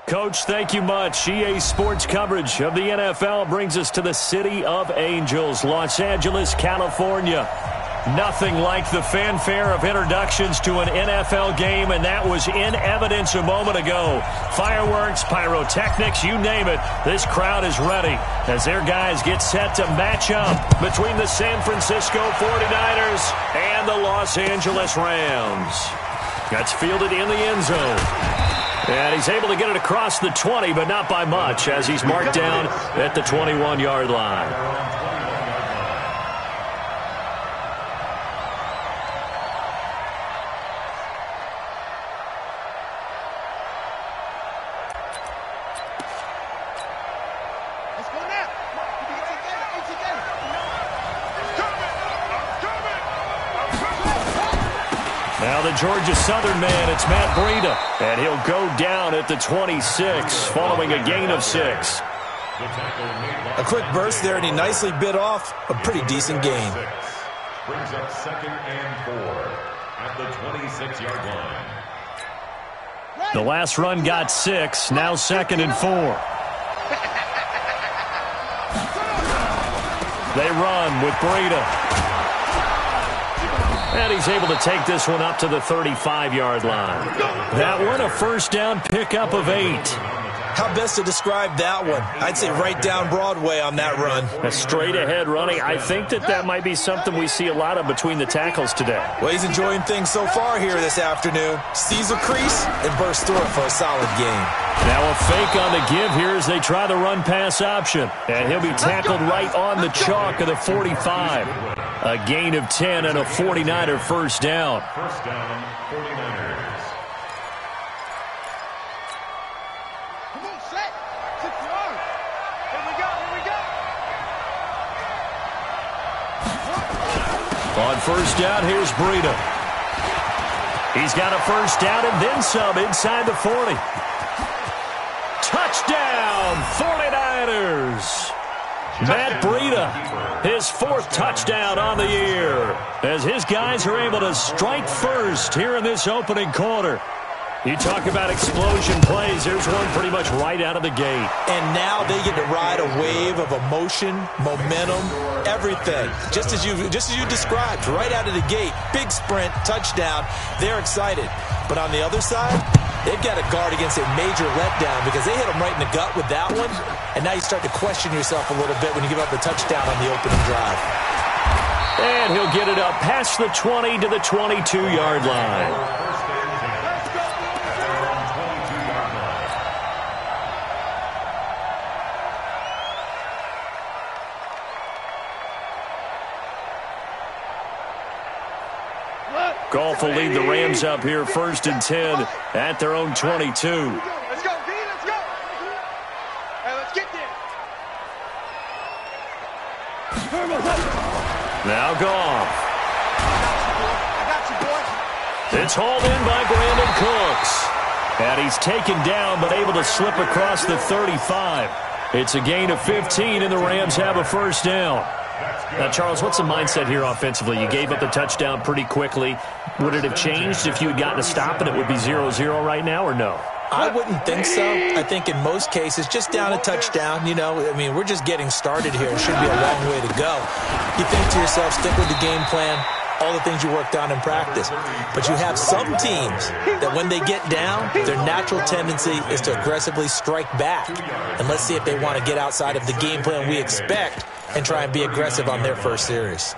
Coach, thank you much. EA Sports coverage of the NFL brings us to the City of Angels, Los Angeles, California. Nothing like the fanfare of introductions to an NFL game, and that was in evidence a moment ago. Fireworks, pyrotechnics, you name it. This crowd is ready as their guys get set to match up between the San Francisco 49ers and the Los Angeles Rams. That's fielded in the end zone. And he's able to get it across the 20, but not by much, as he's marked down at the 21-yard line. Now the Georgia Southern man, it's Matt Breida, and he'll go down at the 26 following a gain of 6. A quick burst there, and he nicely bit off a pretty decent gain. Brings up 2nd and 4 at the 26-yard line. The last run got 6, now 2nd and 4. They run with Breida. And he's able to take this one up to the 35-yard line. That one a first down pickup of 8. How best to describe that one? I'd say right down Broadway on that run. A straight-ahead running. I think that might be something we see a lot of between the tackles today. Well, he's enjoying things so far here this afternoon. Sees a crease and bursts through it for a solid gain. Now a fake on the give here as they try the run-pass option. And he'll be tackled right on the chalk of the 45. A gain of 10 and a 49er first down. First down, 49ers. Come on, set. Here we go. On first down, here's Breida. He's got a first down and then some inside the 40. Touchdown, 49ers. Matt Breida, his 4th touchdown on the year, as his guys are able to strike first here in this opening quarter. You talk about explosion plays. There's one pretty much right out of the gate. And now they get to ride a wave of emotion, momentum, everything. Just as you described, right out of the gate. Big sprint, touchdown. They're excited. But on the other side, they've got to guard against a major letdown because they hit them right in the gut with that one. And now you start to question yourself a little bit when you give up the touchdown on the opening drive. And he'll get it up past the 20 to the 22-yard line. Goff will lead the Rams up here 1st and 10 at their own 22. Let's go, D. Let's go. Hey, let's get there. Now Goff. I got you, boy. It's hauled in by Brandon Cooks. And he's taken down but able to slip across the 35. It's a gain of 15 and the Rams have a first down. Now, Charles, what's the mindset here offensively? You gave up the touchdown pretty quickly. Would it have changed if you had gotten a stop and it would be 0-0 right now, or no? I wouldn't think so. I think in most cases, just down a touchdown, we're just getting started here. It should be a long way to go. You think to yourself, stick with the game plan, all the things you worked on in practice. But you have some teams that when they get down, their natural tendency is to aggressively strike back. And let's see if they want to get outside of the game plan we expect and try and be aggressive on their first series.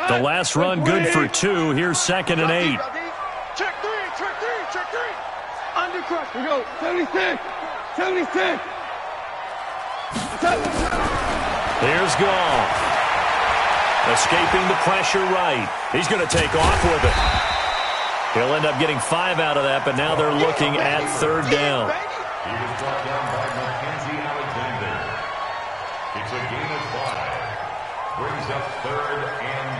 The last run good for 2. Here's 2nd and 8. Check three. Under crush. We go. 76. Here's Goff. Escaping the pressure right. He's going to take off with it. He'll end up getting 5 out of that, but now they're looking at 3rd down. He was brought down by Mackenzie Alexander. It's a gain of 5. Brings up 3rd and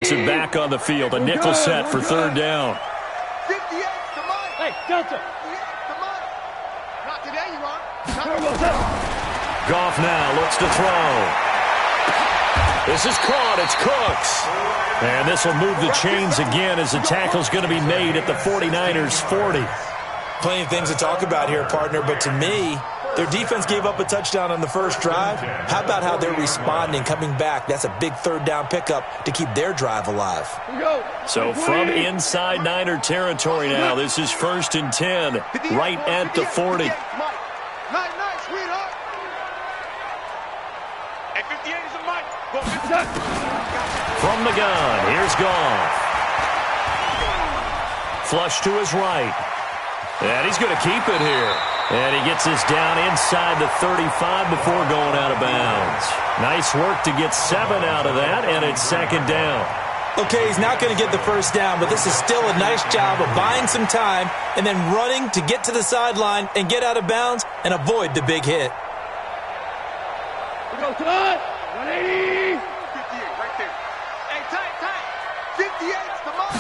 2. It's it back on the field. A nickel set for 3rd down. 58, come on. Hey, Delta. 58, come on. Not today, you are. Goff now looks to throw. This is caught. It's Cooks. And this will move the chains again as the tackle's going to be made at the 49ers 40. Plenty of things to talk about here, partner, but to me, their defense gave up a touchdown on the first drive. How about how they're responding, coming back? That's a big third down pickup to keep their drive alive. So from inside Niner territory now, this is 1st and 10, right at the 40. Night, sweetheart. Hey, 58 is a mic. Go, 59. From the gun, here's Goff. Flush to his right. And he's going to keep it here. And he gets this down inside the 35 before going out of bounds. Nice work to get 7 out of that, and it's 2nd down. Okay, he's not going to get the first down, but this is still a nice job of buying some time and then running to get to the sideline and get out of bounds and avoid the big hit. We go, Todd. 180. 58 right there. Hey, tight. 58's the mark.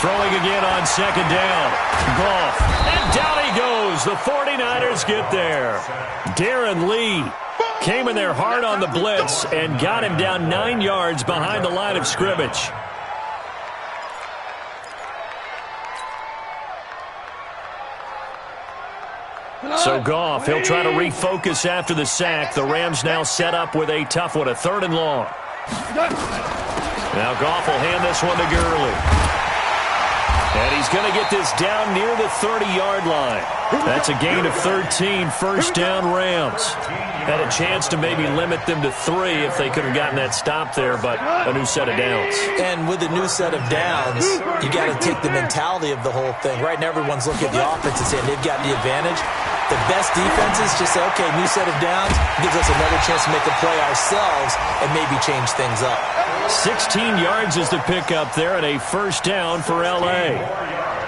Throwing again on 2nd down. Goff. And down he goes. The 49ers get there. Darren Lee came in there hard on the blitz and got him down 9 yards behind the line of scrimmage. So Goff, he'll try to refocus after the sack. The Rams now set up with a tough one, a 3rd and long. Now Goff will hand this one to Gurley. And he's going to get this down near the 30-yard line. That's a gain of 13, 1st down Rams. Had a chance to maybe limit them to 3 if they could have gotten that stop there, but a new set of downs. And with a new set of downs, you got to take the mentality of the whole thing. Right now everyone's looking at the offense and saying they've got the advantage. The best defenses just say, okay, new set of downs, gives us another chance to make a play ourselves and maybe change things up. 16 yards is the pickup there and a 1st down for L.A.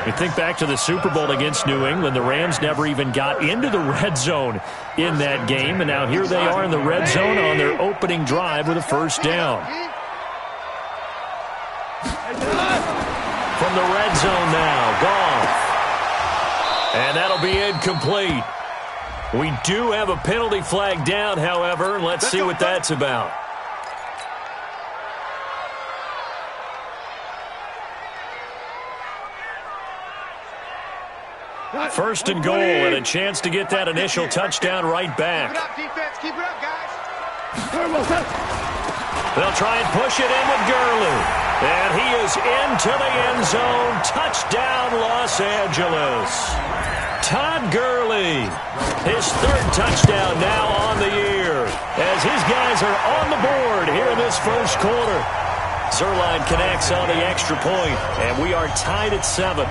You think back to the Super Bowl against New England, the Rams never even got into the red zone in that game, and now here they are in the red zone on their opening drive with a 1st down. From the red zone now, Goff. And that'll be incomplete. We do have a penalty flag down, however. Let's see what that's about. 1st and goal and a chance to get that initial touchdown right back. Keep it up, defense. Keep it up, guys. They'll try and push it in with Gurley. And he is into the end zone. Touchdown, Los Angeles. Todd Gurley, his 3rd touchdown now on the year as his guys are on the board here in this 1st quarter. Zuerlein connects on the extra point, and we are tied at 7.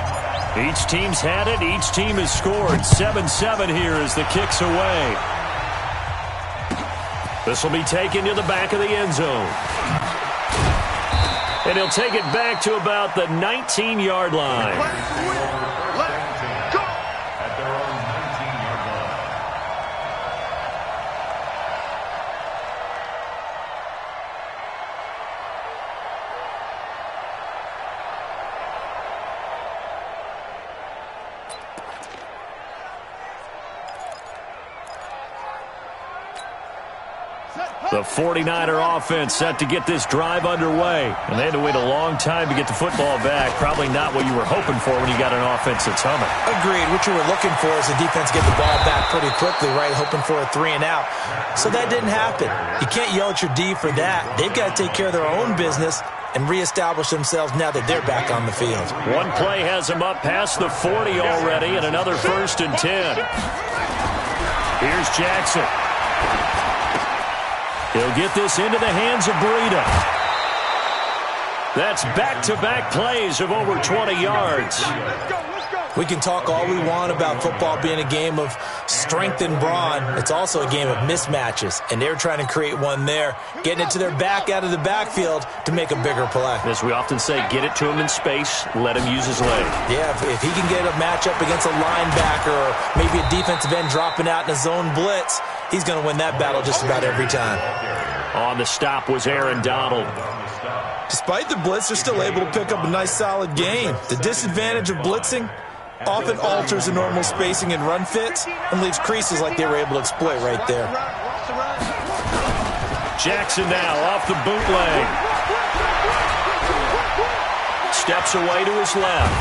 Each team's had it. Each team has scored. 7-7 here as the kick's away. This will be taken to the back of the end zone. And he'll take it back to about the 19-yard line. At their own 19-yard line. The 49er offense set to get this drive underway. And they had to wait a long time to get the football back. Probably not what you were hoping for when you got an offense that's humming. Agreed. What you were looking for is the defense get the ball back pretty quickly, right? Hoping for a 3 and out. So that didn't happen. You can't yell at your D for that. They've got to take care of their own business and reestablish themselves now that they're back on the field. One play has them up past the 40 already and another 1st and 10. Here's Jackson. He'll get this into the hands of Breida. That's back-to-back plays of over 20 yards. We can talk all we want about football being a game of strength and brawn. It's also a game of mismatches, and they're trying to create one there, getting it to their back out of the backfield to make a bigger play. As we often say, get it to him in space, let him use his leg. Yeah, if he can get a matchup against a linebacker or maybe a defensive end dropping out in a zone blitz, he's going to win that battle just about every time. On the stop was Aaron Donald. Despite the blitz, they're still able to pick up a nice solid gain. The disadvantage of blitzing often alters the normal spacing and run fits and leaves creases like they were able to exploit right there. Jackson now off the bootleg. Steps away to his left.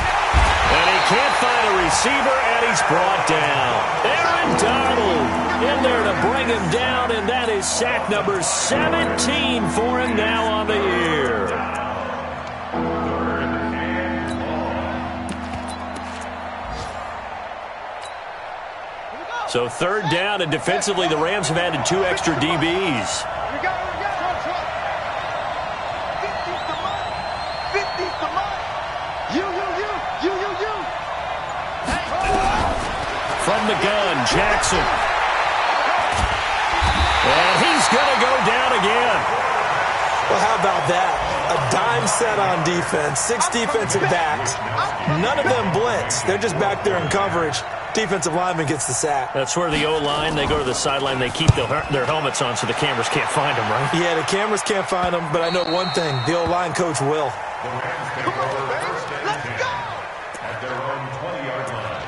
And he can't find a receiver, and he's brought down. Aaron Donald in there to bring him down, and that is sack number 17 for him now on the year. So third down, and defensively the Rams have added 2 extra DBs. From the gun, Jackson. And he's going to go down again. Well, how about that? A dime set on defense, 6 defensive backs. None of them blitz. They're just back there in coverage. Defensive lineman gets the sack. That's where the O-line, they go to the sideline, they keep their helmets on so the cameras can't find them, right? Yeah, the cameras can't find them, but I know one thing. The O-line coach will. The Rams take over first and 10 at their own 20-yard line.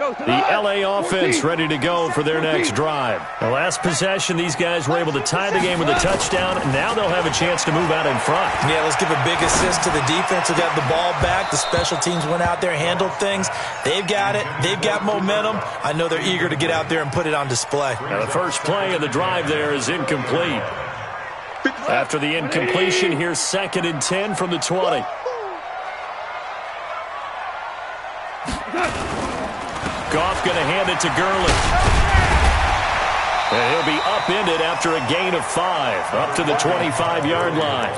The L.A. offense ready to go for their next drive. The last possession, these guys were able to tie the game with a touchdown. Now they'll have a chance to move out in front. Yeah, let's give a big assist to the defense who got the ball back. The special teams went out there, handled things. They've got it. They've got momentum. I know they're eager to get out there and put it on display. Now the first play of the drive there is incomplete. After the incompletion, here's 2nd and 10 from the 20. Goff going to hand it to Gurley. And he'll be upended after a gain of 5, up to the 25-yard line.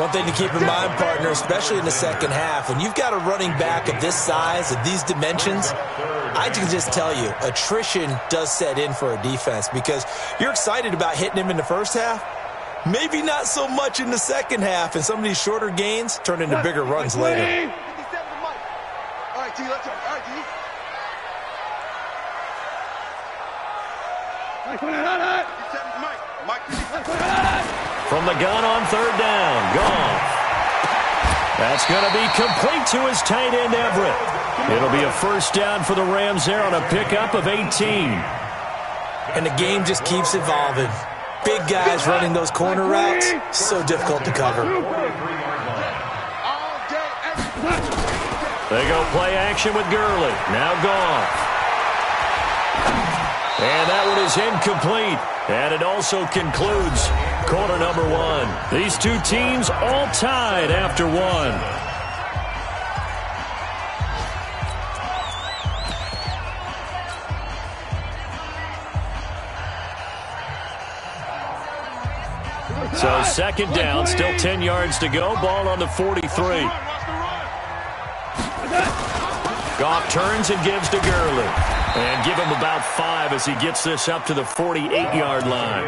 One thing to keep in mind, partner, especially in the second half, when you've got a running back of this size, of these dimensions, I can just tell you, attrition does set in for a defense because you're excited about hitting him in the first half. Maybe not so much in the second half, and some of these shorter gains turn into bigger runs later. All right, G, let's go. All right, G. From the gun on 3rd down, Goff. That's going to be complete to his tight end, Everett. It'll be a first down for the Rams there on a pickup of 18. And the game just keeps evolving. Big guys running those corner routes, so difficult to cover. They go play action with Gurley. Now Goff. And that one is incomplete. And it also concludes quarter number 1. These two teams all tied after 1. So 2nd down, still 10 yards to go. Ball on the 43. Goff turns and gives to Gurley. And give him about 5 as he gets this up to the 48-yard line.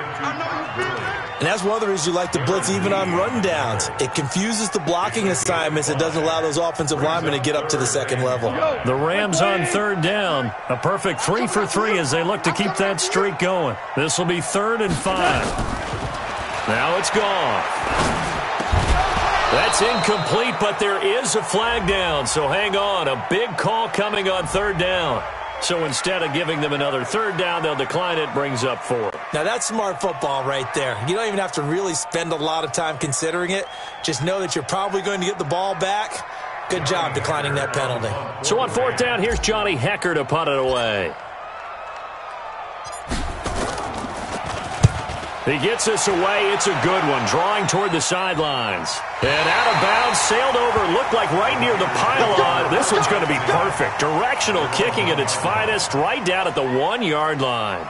And that's one of the reasons you like to blitz even on run downs. It confuses the blocking assignments. It doesn't allow those offensive linemen to get up to the second level. The Rams on 3rd down. A perfect 3 for 3 as they look to keep that streak going. This will be 3rd and 5. Now it's Goff. That's incomplete, but there is a flag down, so hang on. A big call coming on 3rd down. So instead of giving them another 3rd down, they'll decline it, brings up 4. Now that's smart football right there. You don't even have to really spend a lot of time considering it. Just know that you're probably going to get the ball back. Good job declining that penalty. So on 4th down, here's Johnny Hekker to punt it away. He gets us away. It's a good one. Drawing toward the sidelines. And out of bounds, sailed over, looked like right near the pylon. This one's going to be perfect. Directional kicking at its finest, right down at the 1-yard line.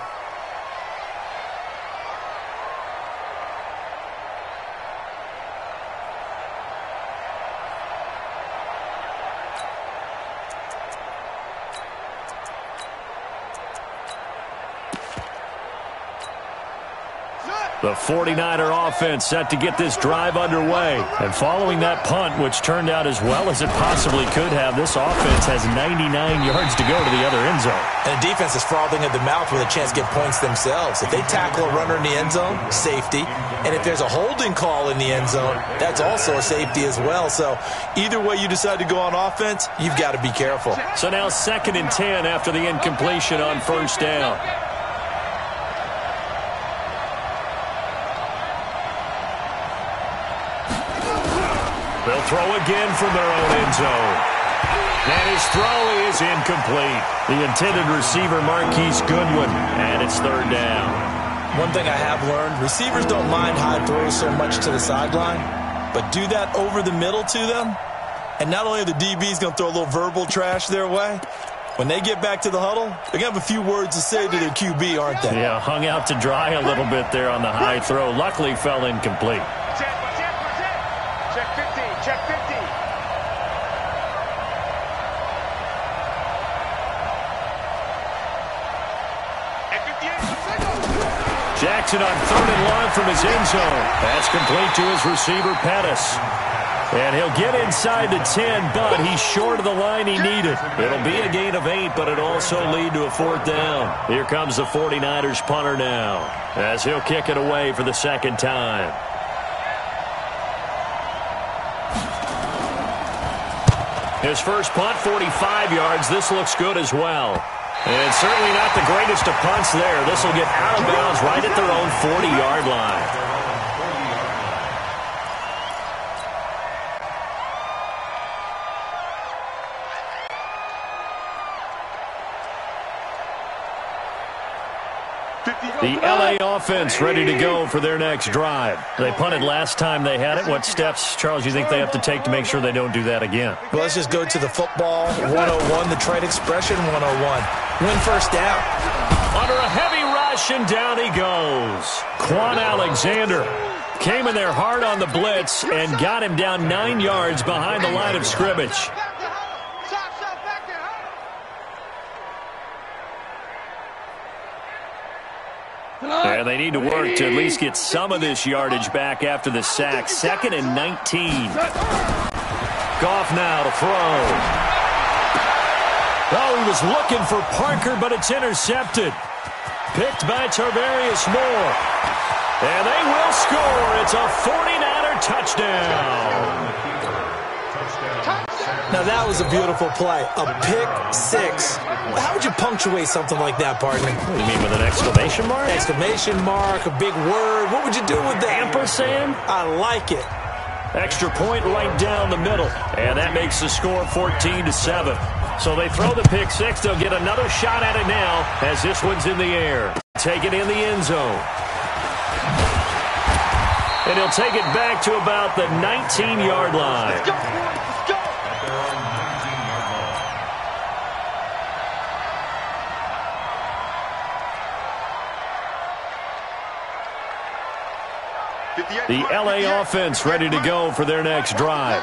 The 49er offense set to get this drive underway. And following that punt, which turned out as well as it possibly could have, this offense has 99 yards to go to the other end zone. And the defense is frothing at the mouth with a chance to get points themselves. If they tackle a runner in the end zone, safety. And if there's a holding call in the end zone, that's also a safety as well. So either way you decide to go on offense, you've got to be careful. So now 2nd and 10 after the incompletion on first down. They'll throw again from their own end zone. And his throw is incomplete. The intended receiver, Marquise Goodwin, and it's 3rd down. One thing I have learned, receivers don't mind high throws so much to the sideline, but do that over the middle to them, and not only are the DBs going to throw a little verbal trash their way, when they get back to the huddle, they're going to have a few words to say to their QB, aren't they? Yeah, hung out to dry a little bit there on the high throw. Luckily, fell incomplete. Check 50, check 50. Jackson on 3rd and long from his end zone. That's complete to his receiver, Pettis. And he'll get inside the 10, but he's short of the line he needed. It'll be a gain of 8, but it'll also lead to a 4th down. Here comes the 49ers punter now, as he'll kick it away for the 2nd time. His first punt, 45 yards. This looks good as well. And certainly not the greatest of punts there. This will get out of bounds right at their own 40-yard line. The L.A. offense ready to go for their next drive. They punted last time they had it. What steps, Charles, you think they have to take to make sure they don't do that again? Well, let's just go to the football 101, the trade expression 101. Win first down. Under a heavy rush, and down he goes. Quan Alexander came in there hard on the blitz and got him down 9 yards behind the line of scrimmage. And they need to work to at least get some of this yardage back after the sack. 2nd and 19. Goff now to throw. Oh, he was looking for Parker, but it's intercepted. Picked by Tarvarius Moore. And they will score. It's a 49er touchdown. Now, that was a beautiful play. A pick six. How would you punctuate something like that, partner? What do you mean, with an exclamation mark? Exclamation mark, a big word. What would you do with that? Ampersand? I like it. Extra point right down the middle. And that makes the score 14-7. So they throw the pick six. They'll get another shot at it now as this one's in the air. Take it in the end zone. And he'll take it back to about the 19-yard line. Let's go. Let's go. The L.A. offense ready to go for their next drive.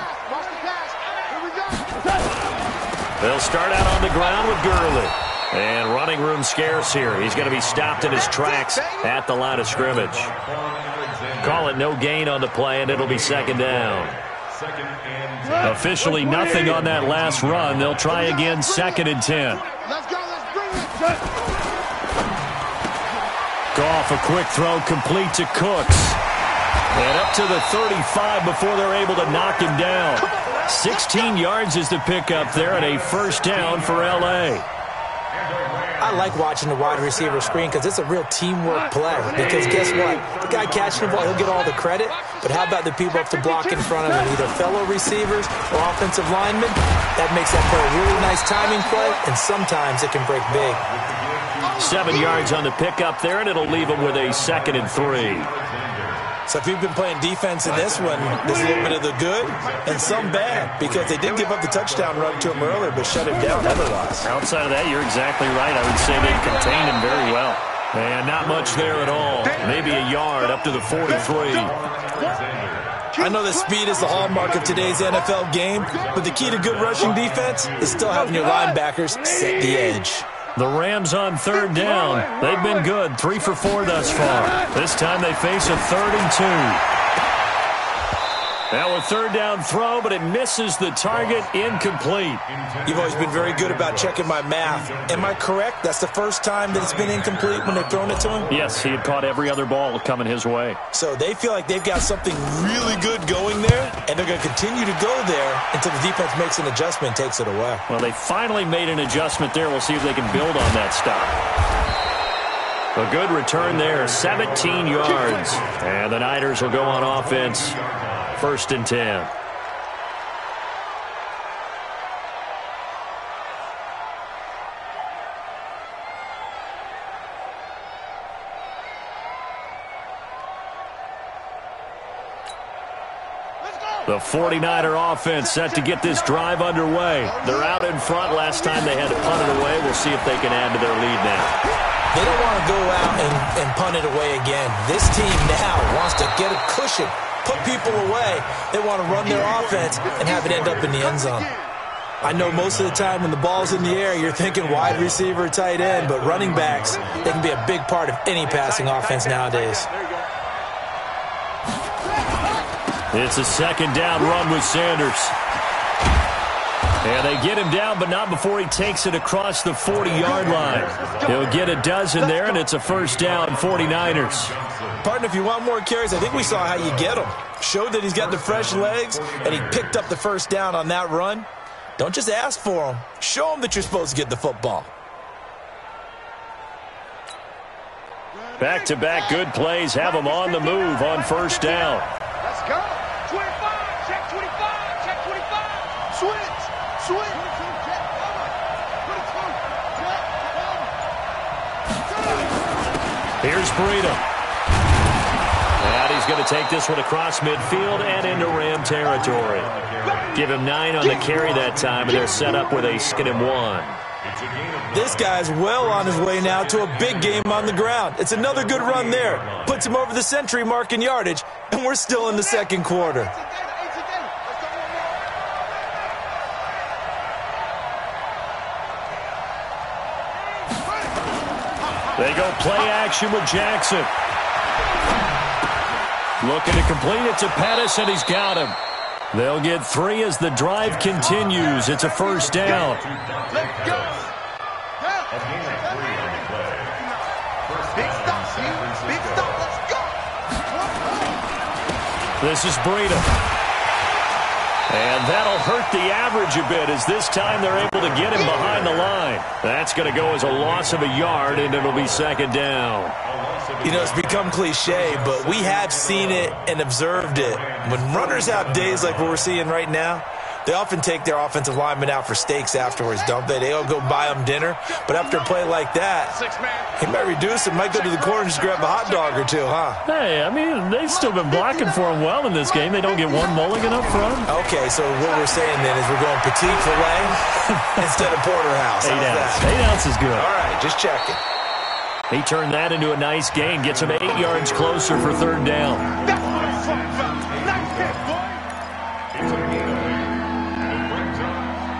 They'll start out on the ground with Gurley. And running room scarce here. He's going to be stopped in his tracks at the line of scrimmage. Call it no gain on the play, and it'll be 2nd down. Officially nothing on that last run. They'll try again, 2nd and 10. Let's go. Let's bring it. Goff, a quick throw complete to Cooks. And up to the 35 before they're able to knock him down. 16 yards is the pickup there and a 1st down for L.A. I like watching the wide receiver screen because it's a real teamwork play. Because guess what? The guy catching the ball, he'll get all the credit. But how about the people up to block in front of him, either fellow receivers or offensive linemen? That makes that play a really nice timing play, and sometimes it can break big. 7 yards on the pickup there, and it'll leave him with a 2nd and 3. So if you've been playing defense in this one, there's a little bit of the good and some bad, because they did give up the touchdown run to him earlier, but shut him down otherwise. Outside of that, you're exactly right. I would say they contained him very well. And not much there at all. Maybe a yard up to the 43. I know that speed is the hallmark of today's NFL game, but the key to good rushing defense is still having your linebackers set the edge. The Rams on third down. They've been good, 3 for 4 thus far. This time they face a 3rd and 2. Now a third down throw, but it misses the target, incomplete. You've always been very good about checking my math. Am I correct? That's the first time that it's been incomplete when they've thrown it to him? Yes, he had caught every other ball coming his way. So they feel like they've got something really good going there, and they're going to continue to go there until the defense makes an adjustment and takes it away. Well, they finally made an adjustment there. We'll see if they can build on that stop. A good return there, 17 yards. And the Niners will go on offense. 1st and 10. The 49er offense set to get this drive underway. They're out in front. Last time they had to punt it away. We'll see if they can add to their lead now. They don't want to go out and punt it away again. This team now wants to get a cushion, put people away. They want to run their offense and have it end up in the end zone. I know most of the time when the ball's in the air, you're thinking wide receiver, tight end, but running backs, they can be a big part of any passing offense nowadays. It's a 2nd down run with Sanders. And they get him down, but not before he takes it across the 40-yard line. He'll get a dozen there, and it's a 1st down, 49ers. Partner, if you want more carries, I think we saw how you get him. Showed that he's got the fresh legs, and he picked up the 1st down on that run. Don't just ask for him. Show him that you're supposed to get the football. Back-to-back good plays have him on the move on 1st down. Let's go. 25. Check 25. Check 25. Switch. Here's Breida. And he's going to take this one across midfield and into Ram territory. Give him 9 on the carry that time, and they're set up with a 2nd and 1. This guy's well on his way now to a big game on the ground. It's another good run there. Puts him over the century mark in yardage, and we're still in the 2nd quarter. They go play action with Jackson. Looking to complete it to Pettis, and he's got him. They'll get 3 as the drive continues. It's a 1st down. Let's go. Big stop, Steve. Big stop. Let's go. This is Breida. And that'll hurt the average a bit as this time they're able to get him behind the line. That's going to go as a loss of a yard, and it'll be 2nd down. You know, it's become cliche, but we have seen it and observed it. When runners have days like what we're seeing right now, they often take their offensive linemen out for steaks afterwards, don't they? They all go buy them dinner. But after a play like that, he might reduce it, might go to the corner and just grab a hot dog or two, huh? Hey, I mean, they've still been blocking for him well in this game. They don't get one mulligan up front. Okay, so what we're saying then is we're going petite filet instead of porterhouse. 8 ounce. 8 ounce is good. All right, just checking. He turned that into a nice gain, gets him 8 yards closer for 3rd down. That's what I'm talking about. Nice hit, boy. It's a gain. It brings up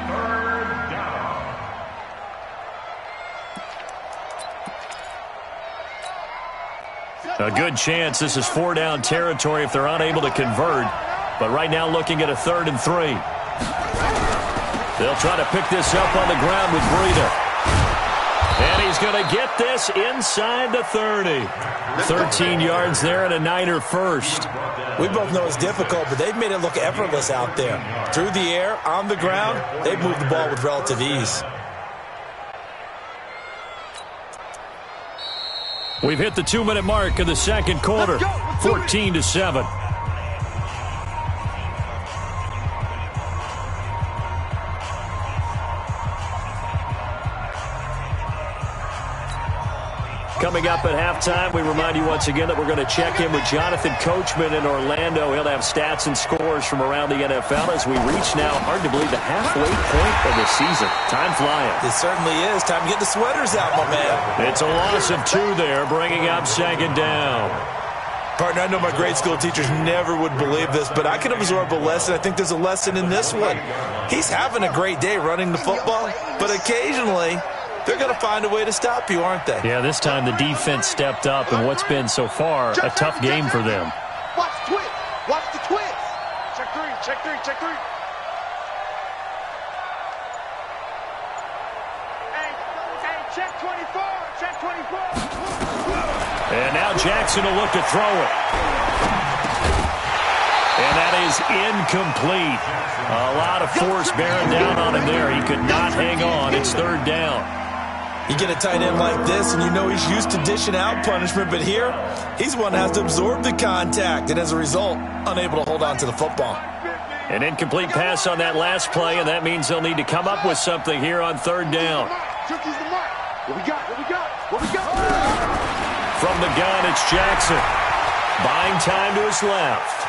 3rd down. A good chance this is 4-down territory if they're unable to convert. But right now looking at a 3rd and 3. They'll try to pick this up on the ground with Breida. And he's going to get this inside the 30. 13 yards there and a Niner 1st. We both know it's difficult, but they've made it look effortless out there. Through the air, on the ground, they've moved the ball with relative ease. We've hit the 2-minute mark of the 2nd quarter, 14-7. Coming up at halftime, we remind you once again that we're going to check in with Jonathan Coachman in Orlando. He'll have stats and scores from around the NFL as we reach now, hard to believe, the halfway point of the season. Time flying. It certainly is. Time to get the sweaters out, my man. It's a loss of 2 there, bringing up 2nd down. Partner, I know my grade school teachers never would believe this, but I can absorb a lesson. I think there's a lesson in this one. He's having a great day running the football, but occasionally they're going to find a way to stop you, aren't they? Yeah, this time the defense stepped up in what's been so far a tough game for them. Watch the twist. Watch the twist. Check three, check three, check three. Hey, check 24, check 24. And now Jackson will look to throw it. And that is incomplete. A lot of force bearing down on him there. He could not hang on. It's third down. You get a tight end like this, and you know he's used to dishing out punishment, but here, he's one that has to absorb the contact, and as a result, unable to hold on to the football. An incomplete pass on that last play, and that means they'll need to come up with something here on third down. What we got? What we got? What we got? From the gun, it's Jackson. Buying time to his left.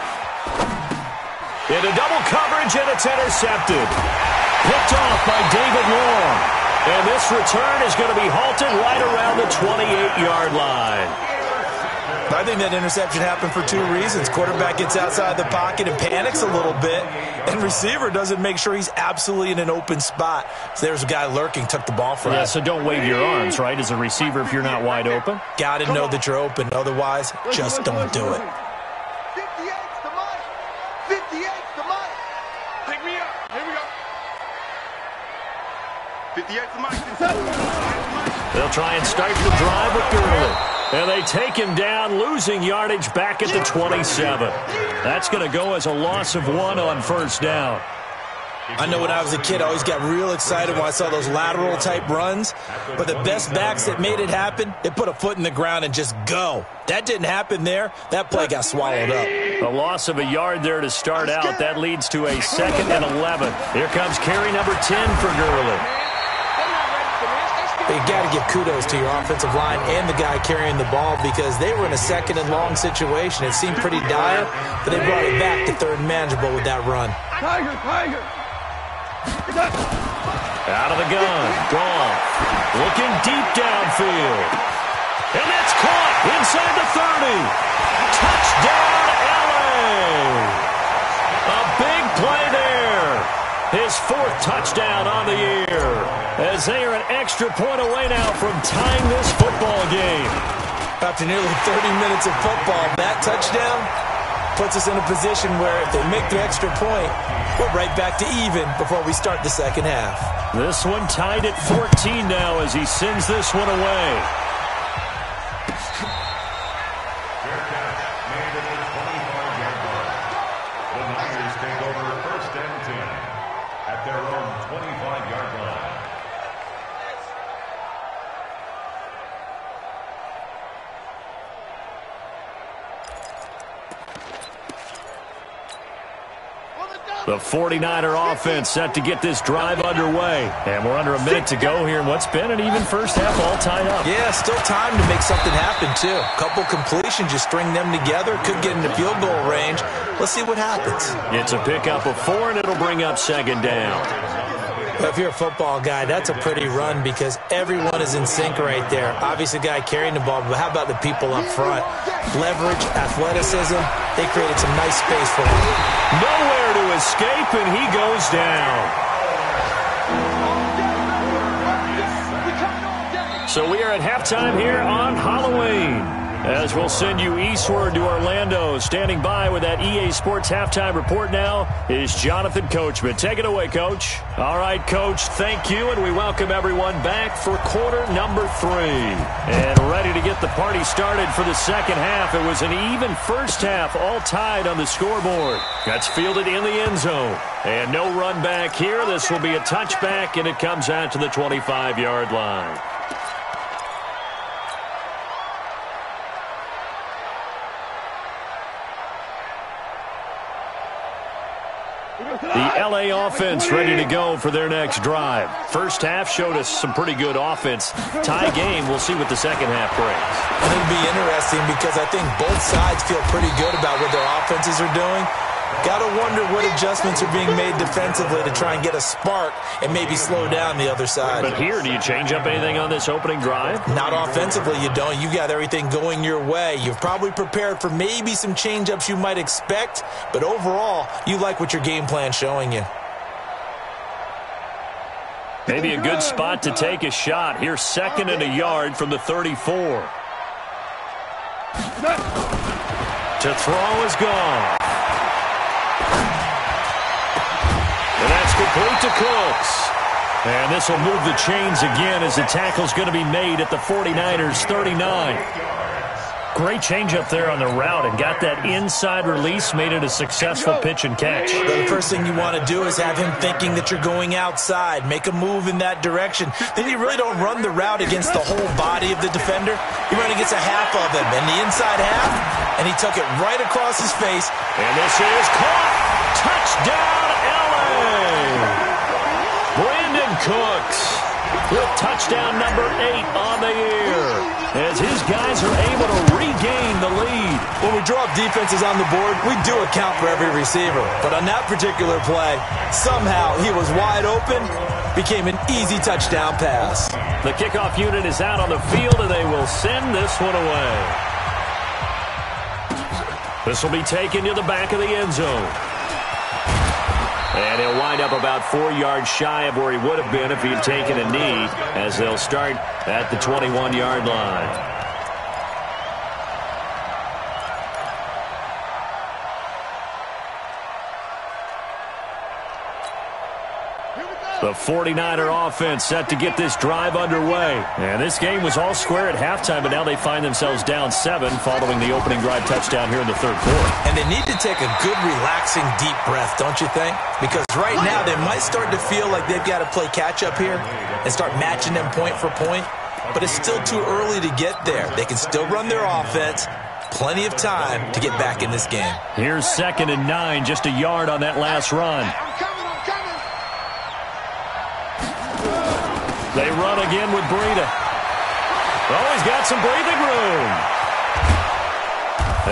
Into double coverage, and it's intercepted. Picked off by David Long. And this return is going to be halted right around the 28-yard line. I think that interception happened for two reasons. Quarterback gets outside the pocket and panics a little bit, and receiver doesn't make sure he's absolutely in an open spot. So there's a guy lurking, took the ball from him. Yeah, so don't wave your arms, right, as a receiver if you're not wide open. Got to know that you're open. Otherwise, just don't do it. 58's the money. 58's the money. Pick me up. Here we go. 58's the money. They'll try and start the drive with Gurley. And they take him down, losing yardage back at the 27. That's going to go as a loss of 1 on first down. I know when I was a kid, I always got real excited when I saw those lateral-type runs. But the best backs that made it happen, they put a foot in the ground and just go. That didn't happen there. That play got swallowed up. A loss of a yard there to start out. That leads to a 2nd and 11. Here comes carry number 10 for Gurley. You got to give kudos to your offensive line and the guy carrying the ball because they were in a 2nd and long situation. It seemed pretty dire, but they brought it back to 3rd and manageable with that run. Tiger. Out of the gun, Goff looking deep downfield. And that's caught inside the 30. Touchdown, LA! A big play there. His 4th touchdown on the year. As they are an extra point away now from tying this football game. After nearly 30 minutes of football, that touchdown puts us in a position where if they make the extra point, we're right back to even before we start the second half. This one tied at 14 now as he sends this one away. Fair catch made at the 25-yard line. The Niners take over 1st and 10 at their own 25-yard line. The 49er offense set to get this drive underway. And we're under a minute to go here in what's been an even first half, all tied up. Yeah, still time to make something happen, too. Couple completions, just string them together. Could get into field goal range. Let's see what happens. It's a pickup of 4, and it'll bring up 2nd down. Well, if you're a football guy, that's a pretty run because everyone is in sync right there. Obviously, the guy carrying the ball, but how about the people up front? Leverage, athleticism, they created some nice space for him. Nowhere to escape, and he goes down. So we are at halftime here on Halloween. As we'll send you eastward to Orlando. Standing by with that EA Sports Halftime Report now is Jonathan Coachman. Take it away, Coach. All right, Coach, thank you, and we welcome everyone back for quarter number 3. And ready to get the party started for the second half. It was an even first half, all tied on the scoreboard. That's fielded in the end zone. And no run back here. This will be a touchback, and it comes out to the 25-yard line. The LA offense ready to go for their next drive. First half showed us some pretty good offense. Tie game, we'll see what the second half brings. It'll be interesting because I think both sides feel pretty good about what their offenses are doing. Got to wonder what adjustments are being made defensively to try and get a spark and maybe slow down the other side. But here, do you change up anything on this opening drive? Not offensively, you don't. You got everything going your way. You've probably prepared for maybe some change-ups you might expect, but overall, you like what your game plan's showing you. Maybe a good spot to take a shot. Here's 2nd and a yard from the 34. To throw is gone. And that's complete to Cooks. And this will move the chains again as the tackle's going to be made at the 49ers 39. Great change up there on the route and got that inside release, made it a successful pitch and catch. The first thing you want to do is have him thinking that you're going outside, make a move in that direction. Then you really don't run the route against the whole body of the defender. You run against a half of him, and the inside half, and he took it right across his face. And this is caught. Touchdown, L.A. Brandon Cooks with touchdown number 8 on the year, as his guys are able to regain the lead. When we draw up defenses on the board, we do account for every receiver. But on that particular play, somehow he was wide open, became an easy touchdown pass. The kickoff unit is out on the field, and they will send this one away. This will be taken to the back of the end zone. And he'll wind up about 4 yards shy of where he would have been if he had taken a knee, as they'll start at the 21-yard line. The 49er offense set to get this drive underway. And this game was all square at halftime, but now they find themselves down 7 following the opening drive touchdown here in the 3rd quarter. And they need to take a good, relaxing, deep breath, don't you think? Because right now they might start to feel like they've got to play catch-up here and start matching them point for point. But it's still too early to get there. They can still run their offense. Plenty of time to get back in this game. Here's 2nd and 9, just a yard on that last run. They run again with Breida. Oh, he's got some breathing room.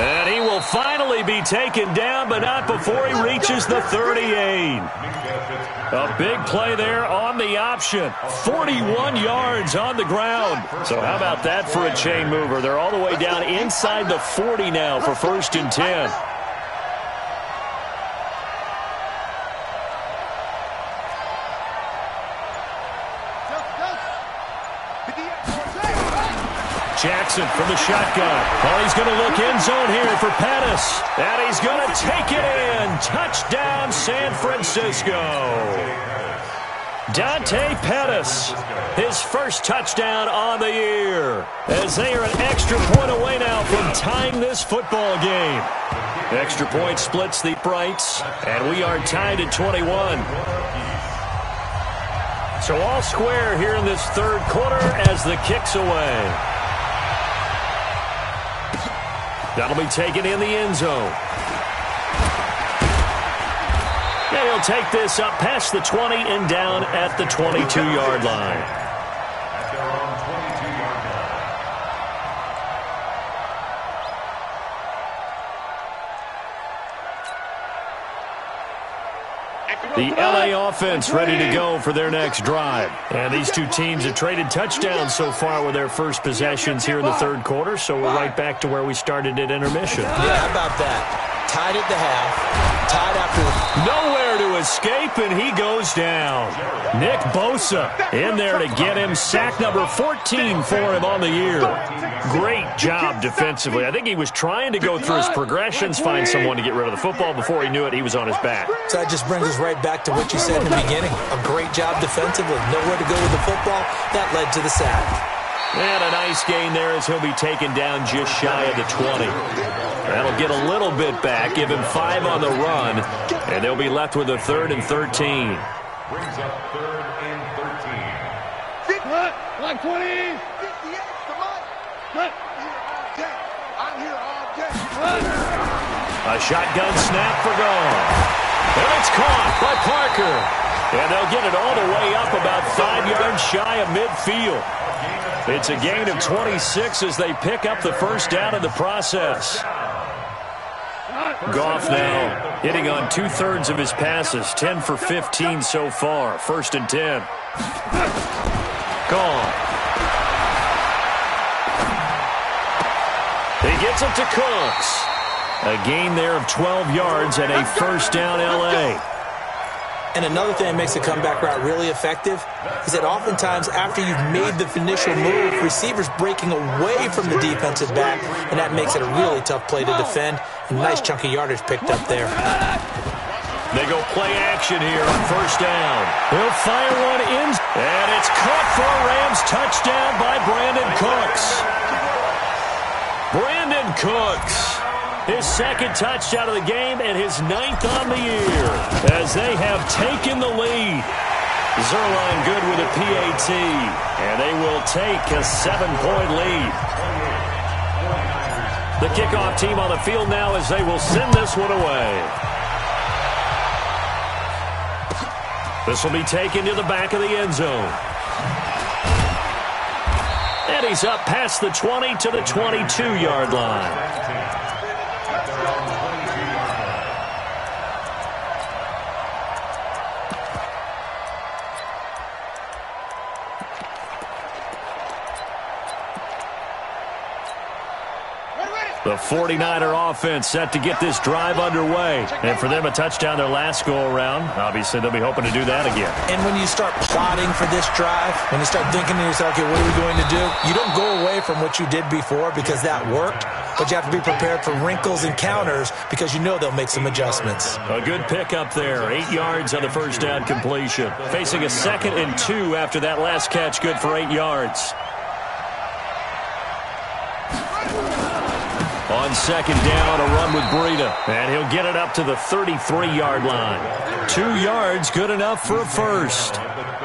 And he will finally be taken down, but not before he reaches the 38. A big play there on the option. 41 yards on the ground. So how about that for a chain mover? They're all the way down inside the 40 now for 1st and 10. Jackson from the shotgun. Oh, he's going to look end zone here for Pettis. And he's going to take it in. Touchdown, San Francisco. Dante Pettis, his first touchdown on the year, as they are an extra point away now from tying this football game. Extra point splits the Brights, and we are tied at 21. So all square here in this 3rd quarter as the kick's away. That'll be taken in the end zone. And he'll take this up past the 20 and down at the 22-yard line. At their own 22-yard line. The LA offense ready to go for their next drive. And these two teams have traded touchdowns so far with their first possessions here in the 3rd quarter, so we're right back to where we started at intermission. Yeah, how about that? Tied at the half, tied after. Nowhere to escape, and he goes down. Nick Bosa in there to get him. Sack number 14 for him on the year. Great job defensively. I think he was trying to go through his progressions, find someone to get rid of the football. Before he knew it, he was on his back. So that just brings us right back to what you said in the beginning. A great job defensively. Nowhere to go with the football. That led to the sack. And a nice gain there as he'll be taken down just shy of the 20. That'll get a little bit back, give him 5 on the run, and they'll be left with a 3rd and 13. Brings up 3rd and 13. Like 20. 58, come on. I'm here all day. A shotgun snap for gone. And it's caught by Parker. And they'll get it all the way up about 5 yards shy of midfield. It's a gain of 26 as they pick up the first down in the process. Goff now hitting on 2/3 of his passes, 10 for 15 so far. 1st and 10. Gone. He gets it to Cooks. A gain there of 12 yards and a 1st down LA. And another thing that makes a comeback route really effective is that oftentimes after you've made the initial move, receivers breaking away from the defensive back, and that makes it a really tough play to defend. A nice chunk of yardage picked up there. They go play action here on first down. He'll fire one in, and it's caught for a Rams touchdown by Brandon Cooks. Brandon Cooks, his second touchdown of the game and his 9th on the year as they have taken the lead. Zuerlein good with a PAT, and they will take a 7-point lead. The kickoff team on the field now as they will send this one away. This will be taken to the back of the end zone. And he's up past the 20 to the 22-yard line. The 49er offense set to get this drive underway. And for them, a touchdown their last go-around. Obviously, they'll be hoping to do that again. And when you start plotting for this drive, when you start thinking to yourself, okay, what are we going to do? You don't go away from what you did before because that worked. But you have to be prepared for wrinkles and counters because you know they'll make some adjustments. A good pickup there. 8 yards on the first down completion. Facing a 2nd and 2 after that last catch. Good for 8 yards. On second down, a run with Breida. And he'll get it up to the 33-yard line. 2 yards, good enough for a first.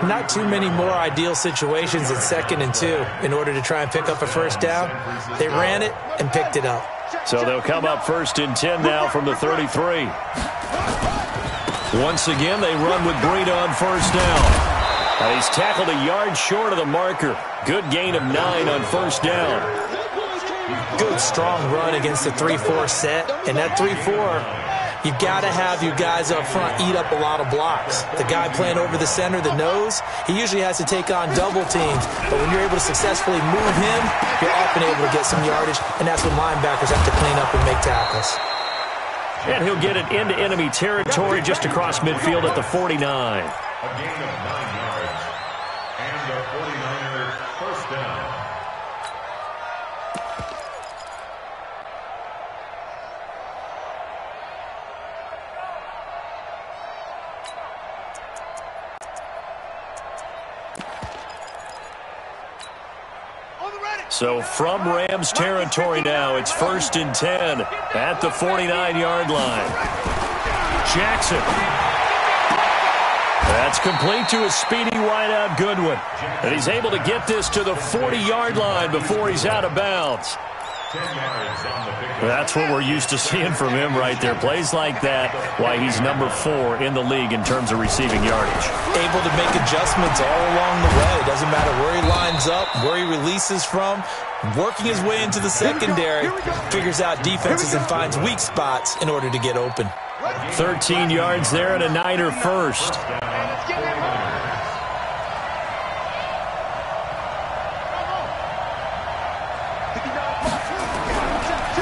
Not too many more ideal situations in 2nd and 2 in order to try and pick up a first down. They ran it and picked it up. So they'll come up 1st and 10 now from the 33. Once again, they run with Breida on first down. And he's tackled a yard short of the marker. Good gain of 9 on first down. Good, strong run against the 3-4 set. And that 3-4, you've got to have your guys up front eat up a lot of blocks. The guy playing over the center, the nose, he usually has to take on double teams. But when you're able to successfully move him, you're often able to get some yardage. And that's when linebackers have to clean up and make tackles. And he'll get it into enemy territory just across midfield at the 49. A gain of 9 yards. And the 49ers first down. So from Rams territory now, it's 1st and 10 at the 49-yard line. Jackson. That's complete to a speedy wideout Goodwin. And he's able to get this to the 40-yard line before he's out of bounds. That's what we're used to seeing from him right there. Plays like that, why he's number 4 in the league in terms of receiving yardage. Able to make adjustments all along the way. Doesn't matter where he lines up, where he releases from. Working his way into the secondary, figures out defenses and finds weak spots in order to get open. 13 yards there and a Niner first.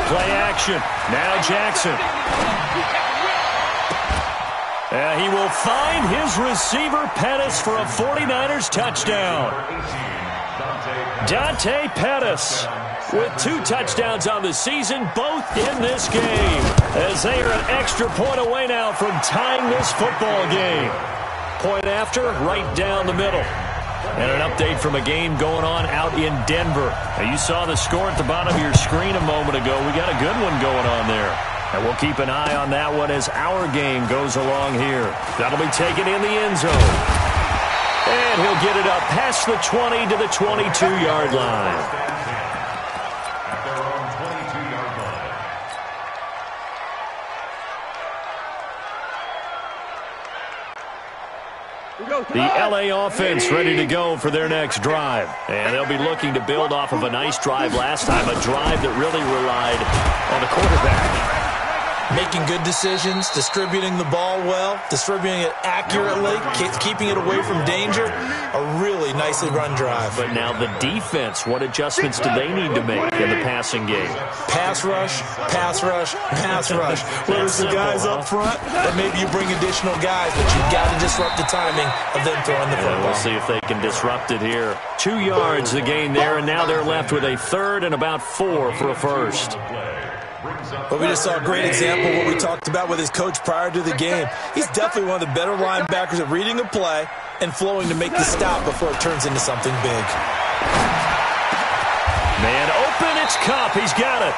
Play action. Now Jackson. He will find his receiver Pettis for a 49ers touchdown. Dante Pettis with 2 touchdowns on the season, both in this game, as they are an extra point away now from tying this football game. Point after, right down the middle. And an update from a game going on out in Denver. Now, you saw the score at the bottom of your screen a moment ago. We got a good one going on there. And we'll keep an eye on that one as our game goes along here. That'll be taken in the end zone. And he'll get it up past the 20 to the 22-yard line. At their own 22-yard line. The LA offense ready to go for their next drive. And they'll be looking to build off of a nice drive last time, a drive that really relied on the quarterback. Making good decisions, distributing the ball well, distributing it accurately, keeping it away from danger. A really nicely run drive. But now the defense, what adjustments do they need to make in the passing game? Pass rush, pass rush, pass rush. Where's the guys up front? And maybe you bring additional guys, but you've got to disrupt the timing of them throwing the football. We'll see if they can disrupt it here. 2 yards the gain there, and now they're left with a third and about 4 for a first. But we just saw a great example of what we talked about with his coach prior to the game. He's definitely one of the better linebackers at reading a play and flowing to make the stop before it turns into something big. Man open, it's Kupp. He's got it.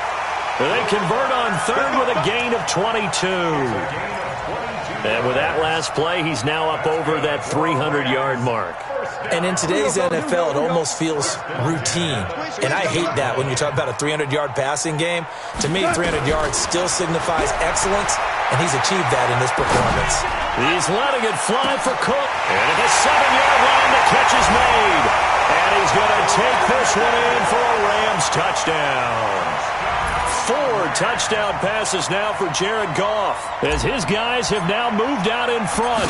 They convert on third with a gain of 22. And with that last play, he's now up over that 300-yard mark. And in today's NFL, it almost feels routine. And I hate that when you talk about a 300-yard passing game. To me, 300 yards still signifies excellence, and he's achieved that in this performance. He's letting it fly for Cook. And at the 7-yard line, the catch is made. And he's going to take this one in for a Rams touchdown. 4 touchdown passes now for Jared Goff, as his guys have now moved out in front.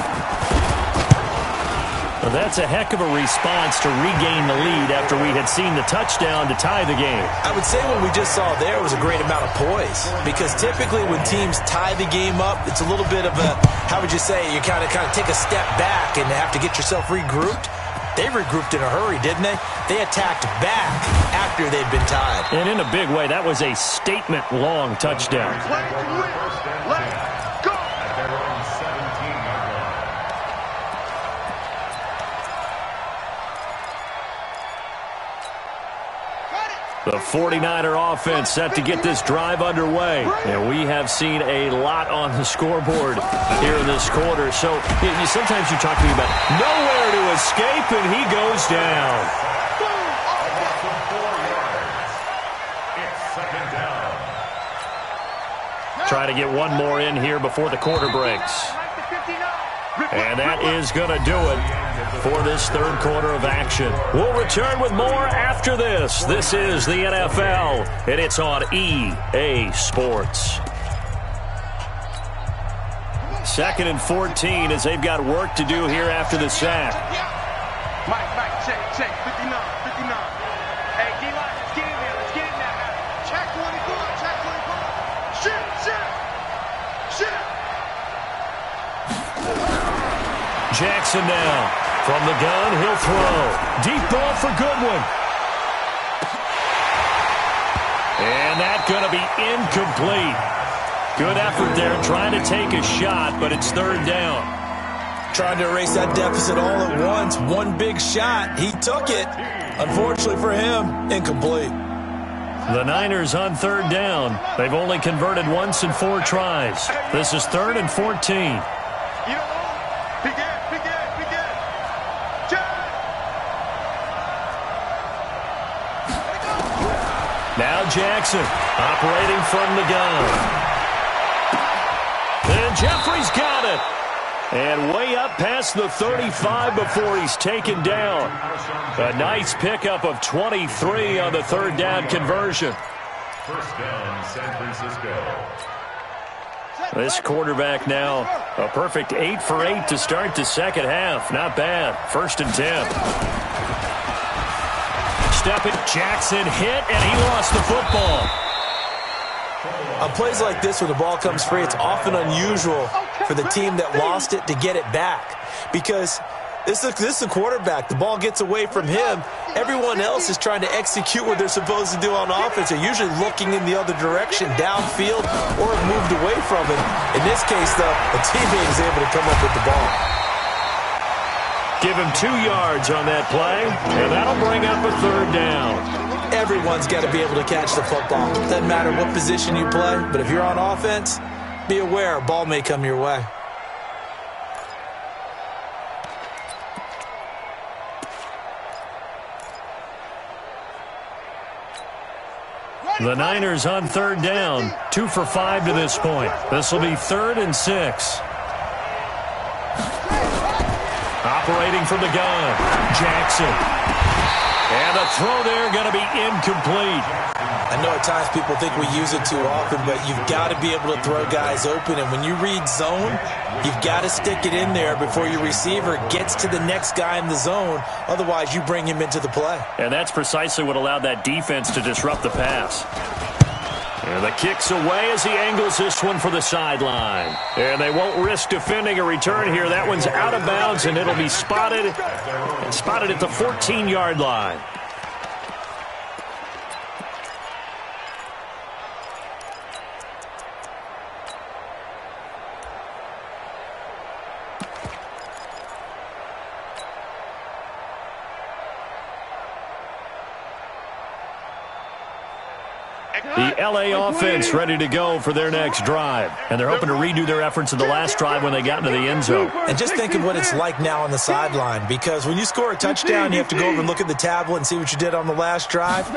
Well, that's a heck of a response to regain the lead after we had seen the touchdown to tie the game. I would say what we just saw there was a great amount of poise, because typically when teams tie the game up, it's a little bit of a, how would you say, you kind of take a step back and have to get yourself regrouped. They regrouped in a hurry, didn't they? They attacked back after they'd been tied. And in a big way, that was a statement-long touchdown. Play to win. Let's go. At their own 17-yard line. The 49er offense set to get this drive underway. And we have seen a lot on the scoreboard here in this quarter. So sometimes you talk to me about nowhere to escape, and he goes down. It's second down. Try to get one more in here before the quarter breaks. And that is going to do it for this third quarter of action. We'll return with more after this. This is the NFL, and it's on EA Sports. 2nd and 14 as they've got work to do here after the sack. Mike, check, 59. Hey, D-line, let's get in there. Let's get in there, man. Check 24. Shit. Jackson now. From the gun, he'll throw. Deep ball for Goodwin. And that's going to be incomplete. Good effort there trying to take a shot, but it's third down. Trying to erase that deficit all at once. One big shot. He took it. Unfortunately for him, incomplete. The Niners on third down. They've only converted once in 4 tries. This is 3rd and 14. You know what? Begin. Now Jackson operating from the gun. And Jeffrey's got it. And way up past the 35 before he's taken down. A nice pickup of 23 on the third down conversion. First down, San Francisco. This quarterback now a perfect 8 for 8 to start the second half. Not bad. 1st and 10. Step it, Jackson hit, and he lost the football. On plays like this where the ball comes free, it's often unusual for the team that lost it to get it back, because this is the quarterback. The ball gets away from him. Everyone else is trying to execute what they're supposed to do on offense. They're usually looking in the other direction, downfield, or have moved away from him. In this case, though, the teammate is able to come up with the ball. Give him 2 yards on that play, and that'll bring up a third down. Everyone's got to be able to catch the football. Doesn't matter what position you play, but if you're on offense, be aware a ball may come your way. The Niners on third down, 2 for 5 to this point. This will be 3rd and 6. Operating from the gun, Jackson. And the throw there going to be incomplete. I know at times people think we use it too often, but you've got to be able to throw guys open. And when you read zone, you've got to stick it in there before your receiver gets to the next guy in the zone. Otherwise, you bring him into the play. And that's precisely what allowed that defense to disrupt the pass. And the kick's away as he angles this one for the sideline. And they won't risk defending a return here. That one's out of bounds, and it'll be spotted at the 14-yard line. The L.A. offense ready to go for their next drive. And they're hoping to redo their efforts in the last drive when they got into the end zone. And just think of what it's like now on the sideline, because when you score a touchdown, you have to go over and look at the tablet and see what you did on the last drive.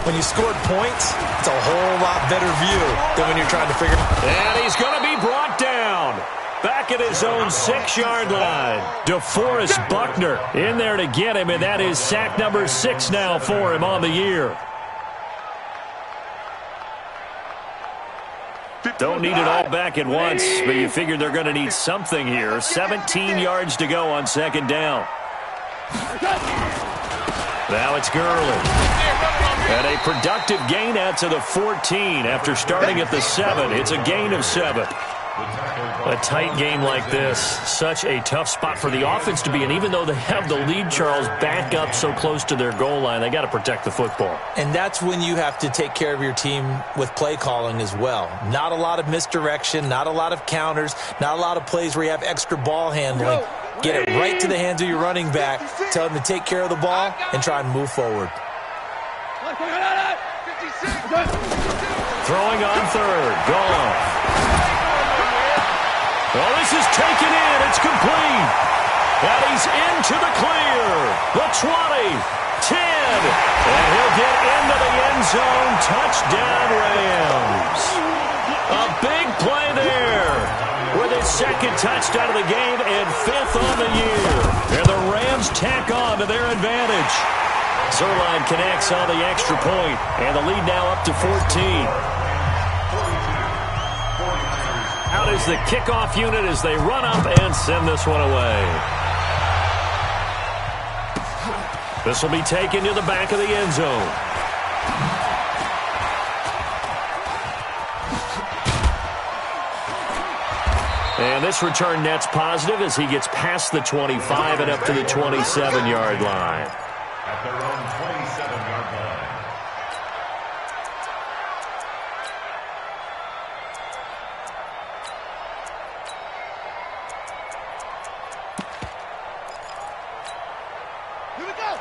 When you scored points, it's a whole lot better view than when you're trying to figure it out. And he's going to be brought down. Back at his own 6-yard line. DeForest Buckner in there to get him, and that is sack number 6 now for him on the year. Don't need it all back at once, but you figure they're going to need something here. 17 yards to go on second down. Now it's Gurley. And a productive gain out to the 14 after starting at the 7. It's a gain of 7. A tight game like this, such a tough spot for the offense to be in. Even though they have the lead, Charles, back up so close to their goal line, they got to protect the football. And that's when you have to take care of your team with play calling as well. Not a lot of misdirection, not a lot of counters, not a lot of plays where you have extra ball handling. Get it right to the hands of your running back, tell him to take care of the ball, and try and move forward. Throwing on third, Goff. Oh, this is taken in. It's complete. And he's into the clear. The 20, 10. And he'll get into the end zone. Touchdown, Rams. A big play there with his second touchdown of the game and 5th on the year. And the Rams tack on to their advantage. Zuerlein connects on the extra point. And the lead now up to 14. Out is the kickoff unit as they run up and send this one away. This will be taken to the back of the end zone. And this return net's positive as he gets past the 25 and up to the 27-yard line. At their own 27-yard line.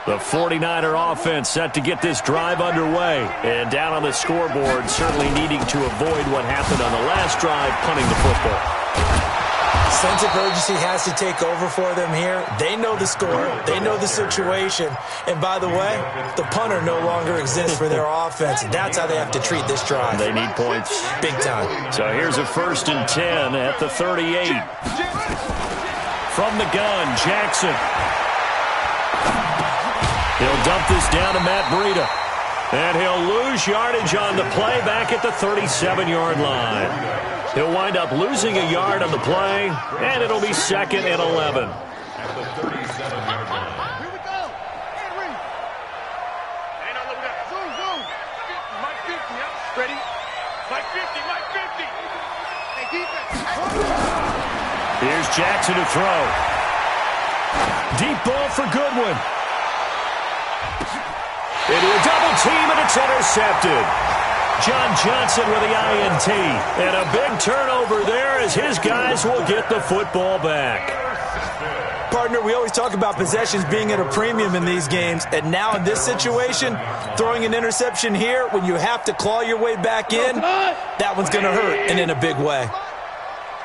The 49er offense set to get this drive underway. And down on the scoreboard, certainly needing to avoid what happened on the last drive, punting the football. Sense of urgency has to take over for them here. They know the score. They know the situation. And by the way, the punter no longer exists for their offense. That's how they have to treat this drive. They need points. Big time. So here's a 1st and 10 at the 38. From the gun, Jackson. He'll dump this down to Matt Breida. And he'll lose yardage on the play back at the 37-yard line. He'll wind up losing a yard on the play, and it'll be 2nd and 11. At the 37-yard line. Here we go. Henry. Hey, now look at that. Zoom, zoom. Mike 50, yeah. Ready? Mike 50, Mike 50. Hey, defense. Here's Jackson to throw. Deep ball for Goodwin. Into a double team, and it's intercepted. John Johnson with the INT. And a big turnover there as his guys will get the football back. Partner, we always talk about possessions being at a premium in these games. And now in this situation, throwing an interception here when you have to claw your way back in, that one's going to hurt, and in a big way.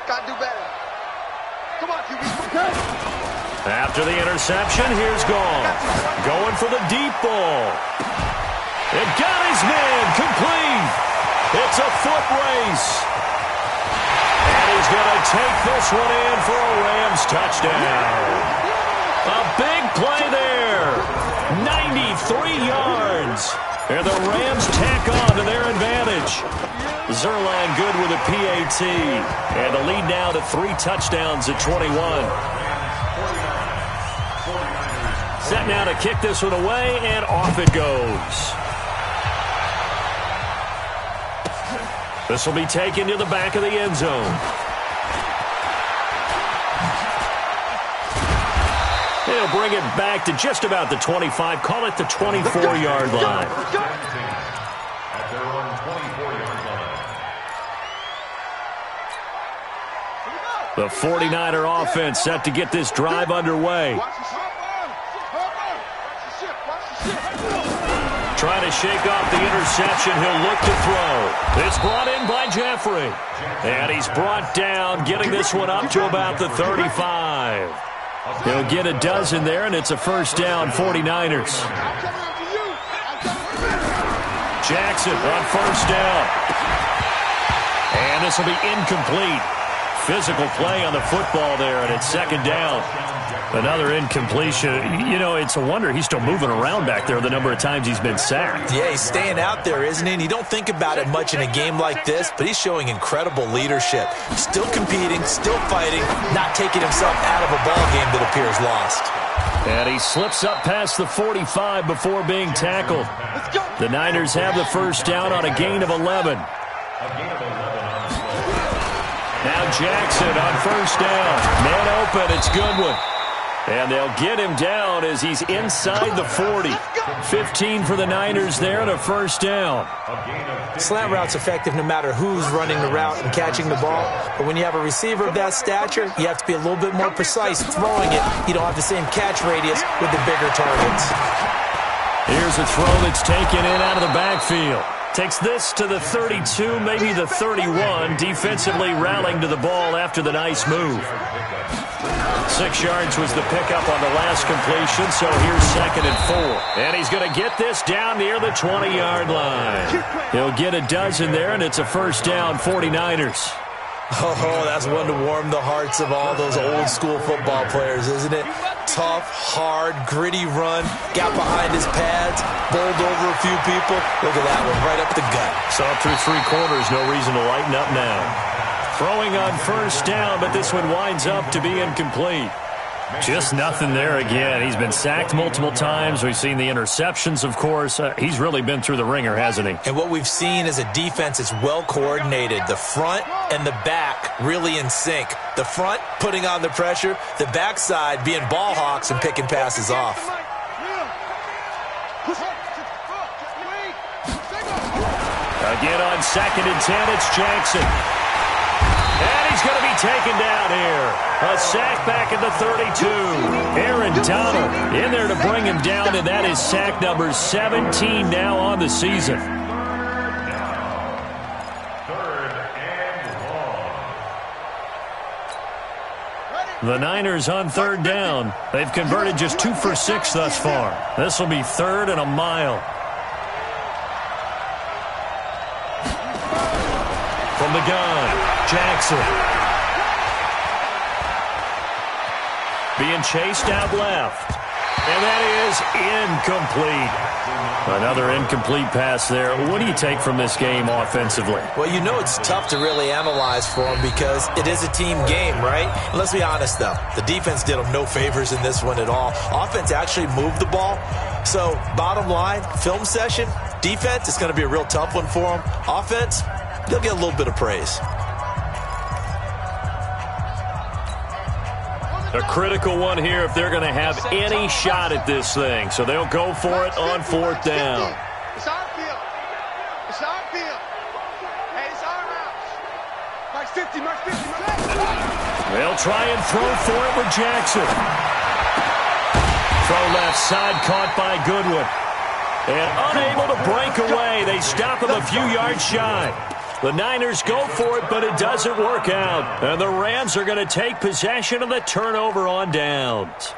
Got to do better. Come on, QB. After the interception, here's Goff. Going for the deep ball. It got his man complete. It's a foot race. And he's going to take this one in for a Rams touchdown. A big play there. 93 yards. And the Rams tack on to their advantage. Zerline good with a PAT. And the lead now to 3 touchdowns at 21. Set now to kick this one away, and off it goes. This will be taken to the back of the end zone. He'll bring it back to just about the 25. Call it the 24-yard line. At their own 24-yard line. The 49er offense set to get this drive underway. Trying to shake off the interception. He'll look to throw. It's brought in by Jeffrey. And he's brought down, getting this one up to about the 35. He'll get a dozen there, and it's a first down, 49ers. Jackson on first down. And this will be incomplete. Physical play on the football there, and it's second down. Another incompletion. You know, it's a wonder he's still moving around back there the number of times he's been sacked. Yeah, he's staying out there, isn't he? And you don't think about it much in a game like this, but he's showing incredible leadership. Still competing, still fighting, not taking himself out of a ball game that appears lost. And he slips up past the 45 before being tackled. The Niners have the first down on a gain of 11. Now Jackson on first down. Man open, it's Goodwin. And they'll get him down as he's inside the 40. 15 for the Niners there and a first down. Slant route's effective no matter who's running the route and catching the ball. But when you have a receiver of that stature, you have to be a little bit more precise throwing it. You don't have the same catch radius with the bigger targets. Here's a throw that's taken in out of the backfield. Takes this to the 32, maybe the 31. Defensively rallying to the ball after the nice move. 6 yards was the pickup on the last completion, so here's second and 4. And he's going to get this down near the 20-yard line. He'll get a dozen there, and it's a first down, 49ers. Oh, that's one to warm the hearts of all those old-school football players, isn't it? Tough, hard, gritty run, got behind his pads, bowled over a few people. Look at that one, right up the gut. Saw through 3 quarters, no reason to lighten up now. Throwing on first down, but this one winds up to be incomplete. Just nothing there again. He's been sacked multiple times. We've seen the interceptions, of course. He's really been through the ringer, hasn't he? And what we've seen is a defense that's well coordinated. The front and the back really in sync. The front putting on the pressure, the backside being ball hawks and picking passes off. Again on second and 10, it's Jackson. And he's going to be taken down here. A sack back at the 32. Aaron Donald in there to bring him down, and that is sack number 17 now on the season. The Niners on third down. They've converted just 2 for 6 thus far. This will be third and a mile. From the gun, Jackson. Being chased out left. And that is incomplete. Another incomplete pass there. What do you take from this game offensively? Well, you know it's tough to really analyze for them because it is a team game, right? And let's be honest, though. The defense did them no favors in this one at all. Offense actually moved the ball. So, bottom line, film session, defense is going to be a real tough one for them. Offense, they'll get a little bit of praise. A critical one here if they're going to have any shot at this thing. So they'll go for it on fourth down. It's our field. It's our field. Hey, it's our routes. Mark 50, Mark 50, Mark 50. They'll try and throw for it with Jackson. Throw left side caught by Goodwin. And unable to break away. They stop him a few yards shy. The Niners go for it, but it doesn't work out. And the Rams are going to take possession of the turnover on downs.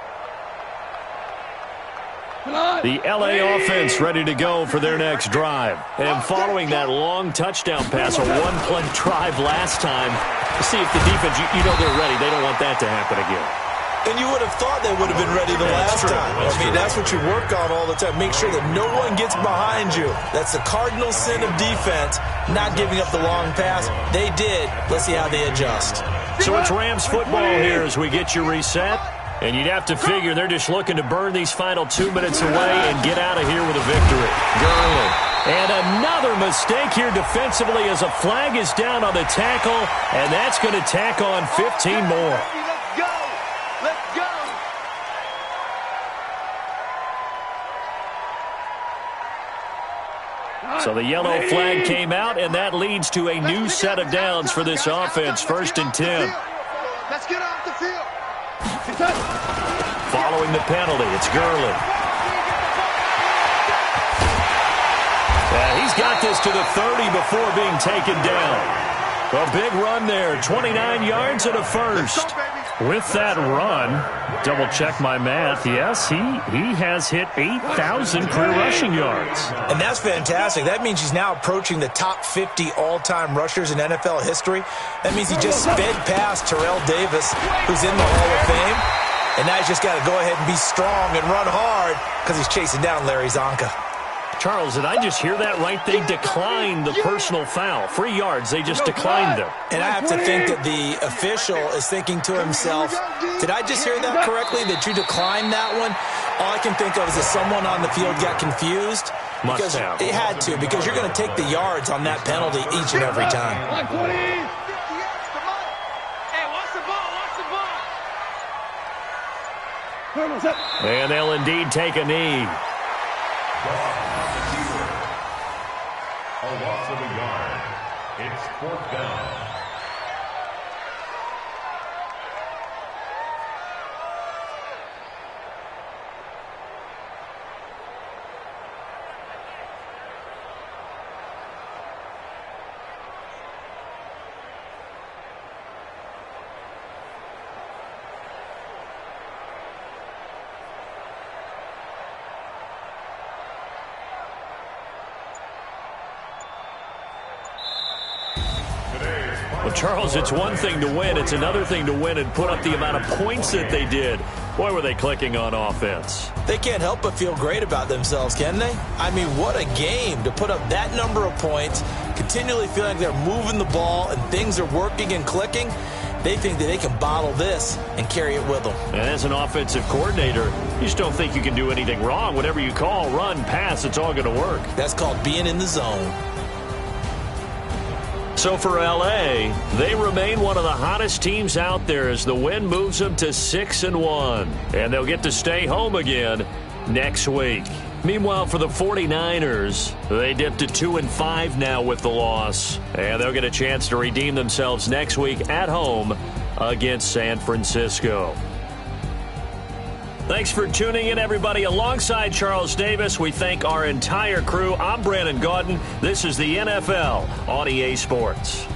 The L.A. offense ready to go for their next drive. And following that long touchdown pass, a one-play drive last time, see if the defense, you know they're ready. They don't want that to happen again. And you would have thought they would have been ready the last time. That's what you work on all the time. Make sure that no one gets behind you. That's the cardinal sin of defense, not giving up the long pass. They did. Let's see how they adjust. So it's Rams football here as we get you reset. And you'd have to figure they're just looking to burn these final 2 minutes away and get out of here with a victory. Gurley. And another mistake here defensively as a flag is down on the tackle, and that's going to tack on 15 more. Let's go! Let's go! So the yellow flag came out, and that leads to a new set of downs for this offense. 1st and 10. Let's get off the field. Following the penalty, it's Gurley. He's got this to the 30 before being taken down. A big run there, 29 yards and a first. With that run, double-check my math, yes, he has hit 8,000 career rushing yards. And that's fantastic. That means he's now approaching the top 50 all-time rushers in NFL history. That means he just sped past Terrell Davis, who's in the Hall of Fame. And now he's just got to go ahead and be strong and run hard because he's chasing down Larry Zonka. Charles, did I just hear that right? They declined the personal foul. 3 yards, they just declined them. And I have to think that the official is thinking to himself, did I just hear that correctly, that you declined that one? All I can think of is that someone on the field got confused. Must have. It had to, because you're going to take the yards on that penalty each and every time. And they'll indeed take a knee. A loss of a yard. It's 4th down. Well, Charles, it's one thing to win. It's another thing to win and put up the amount of points that they did. Boy, were they clicking on offense. They can't help but feel great about themselves, can they? I mean, what a game to put up that number of points, continually feeling like they're moving the ball and things are working and clicking. They think that they can bottle this and carry it with them. And as an offensive coordinator, you just don't think you can do anything wrong. Whatever you call, run, pass, it's all going to work. That's called being in the zone. So for L.A., they remain one of the hottest teams out there as the win moves them to 6-1. And they'll get to stay home again next week. Meanwhile, for the 49ers, they dipped to 2-5 now with the loss. And they'll get a chance to redeem themselves next week at home against San Francisco. Thanks for tuning in, everybody. Alongside Charles Davis, we thank our entire crew. I'm Brandon Gaudin. This is the NFL on EA Sports.